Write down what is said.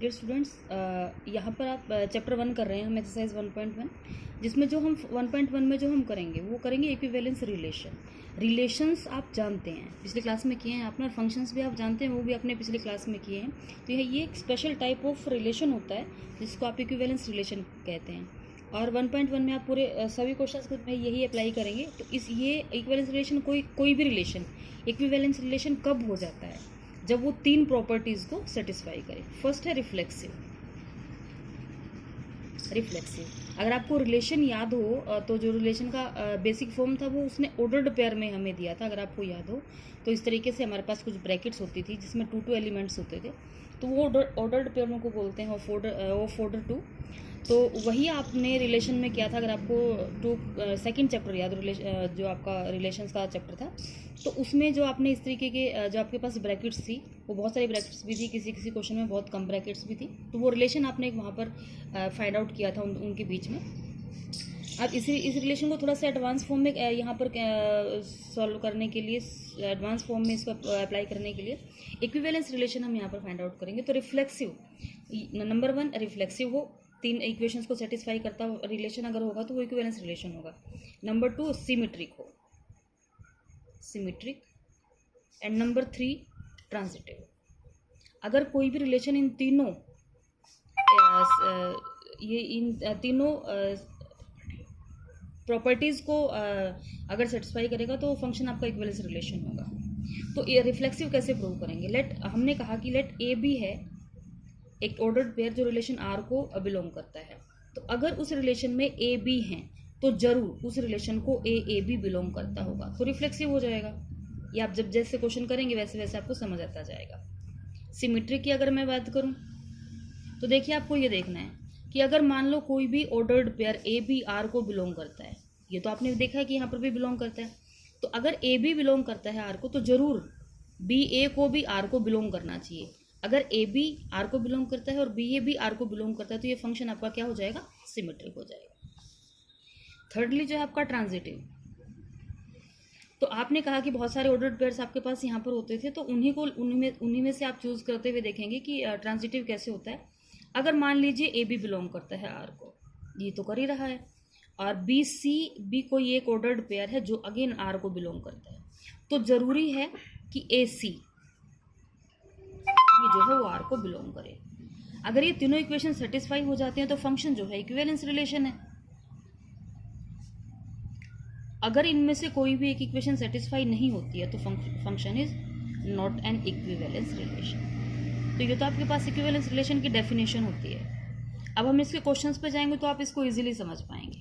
Dear students, यहाँ पर आप चैप्टर 1 कर रहे हैं हम एक्सरसाइज 1.1, जिसमें जो हम 1.1 में जो हम करेंगे वो करेंगे इक्विवेलेंस रिलेशंस आप जानते हैं, पिछले क्लास में किए हैं आपने, और फंक्शंस भी आप जानते हैं, वो भी आपने पिछले क्लास में किए हैं। तो ये एक स्पेशल टाइप ऑफ रिलेशन होता है जिसको आप इक्विवेलेंस रिलेशन कहते हैं। और 1.1 में आप पूरे सभी क्वेश्चंस में यही अप्लाई करेंगे। तो ये इक्विवेलेंस रिलेशन कोई भी रिलेशन इक्विवेलेंस रिलेशन कब हो जाता है? जब वो 3 प्रॉपर्टीज़ को सेटिस्फाई करे। फर्स्ट है रिफ्लेक्सिव। अगर आपको रिलेशन याद हो तो जो रिलेशन का बेसिक फॉर्म था वो उसने ऑर्डर्ड पेयर में हमें दिया था। अगर आपको याद हो तो इस तरीके से हमारे पास कुछ ब्रैकेट्स होती थी जिसमें 2 एलिमेंट्स होते थे, तो वो ऑर्डर्ड पेयरों को बोलते हैं ऑफ ऑर्डर 2। तो वही आपने रिलेशन में किया था। अगर आपको सेकंड चैप्टर याद जो आपका रिलेशंस का चैप्टर था, तो उसमें जो आपने इस तरीके के जो आपके पास ब्रैकेट्स थी, वो बहुत सारी ब्रैकेट्स भी थी, किसी क्वेश्चन में बहुत कम ब्रैकेट्स भी थी, तो वो रिलेशन आपने वहाँ पर फाइंड आउट किया था उनके बीच में। अब इस रिलेशन को थोड़ा सा एडवांस फॉर्म में यहाँ पर सॉल्व करने के लिए, एडवांस फॉर्म में इसको अप्लाई करने के लिए इक्विवेलेंस रिलेशन हम यहाँ पर फाइंड आउट करेंगे। तो रिफ्लेक्सिव, नंबर 1 रिफ्लेक्सिव हो, 3 इक्वेशंस को सेटिस्फाई करता रिलेशन अगर होगा तो वो इक्विवेलेंस रिलेशन होगा। नंबर 2 सिमेट्रिक हो, सिमेट्रिक। And number 3 transitive. अगर कोई भी रिलेशन इन तीनों प्रॉपर्टीज़ को अगर सेटिस्फाई करेगा तो फंक्शन आपका इक्विवेलेंस रिलेशन होगा। तो ये रिफ्लेक्सिव कैसे प्रूव करेंगे? हमने कहा कि लेट ए बी है एक ऑर्डर्ड पेयर जो रिलेशन आर को बिलोंग करता है। तो अगर उस रिलेशन में ए बी हैं तो जरूर उस रिलेशन को ए बी बिलोंग करता होगा, तो रिफ्लेक्सिव हो जाएगा। ये आप जब जैसे क्वेश्चन करेंगे वैसे वैसे आपको समझ आता जाएगा। सिमेट्रिक की अगर मैं बात करूं तो देखिए, आपको ये देखना है कि अगर मान लो कोई भी ordered pair A B R को बिलोंग करता है, ये तो आपने देखा है कि यहाँ पर भी बिलोंग करता है, तो अगर ए बी बिलोंग करता है आर को तो जरूर बी ए को भी आर को बिलोंग करना चाहिए। अगर ए बी आर को बिलोंग करता है और बी ए भी आर को बिलोंग करता है तो ये फंक्शन आपका क्या हो जाएगा? सिमेट्रिक हो जाएगा। थर्डली जो है आपका ट्रांजिटिव। तो आपने कहा कि बहुत सारे ऑर्डर्ड पेयर्स आपके पास यहाँ पर होते थे, तो उन्हीं में से आप चूज करते हुए देखेंगे कि ट्रांजिटिव कैसे होता है। अगर मान लीजिए ए बी बिलोंग करता है आर को, ये तो कर ही रहा है, और बी कोई एक ऑर्डर्ड पेयर है जो अगेन आर को बिलोंग करता है, तो जरूरी है कि ए सी ये जो है वो आर को बिलोंग करे। अगर ये तीनों इक्वेशन सेटिस्फाई हो जाते हैं तो फंक्शन जो है इक्विवेलेंस रिलेशन है। अगर इनमें से कोई भी एक इक्वेशन सेटिस्फाई नहीं होती है तो function is not an equivalence relation. तो ये तो आपके पास इक्विवेलेंस रिलेशन की डेफिनेशन होती है। अब हम इसके क्वेश्चंस पे जाएंगे तो आप इसको इजीली समझ पाएंगे।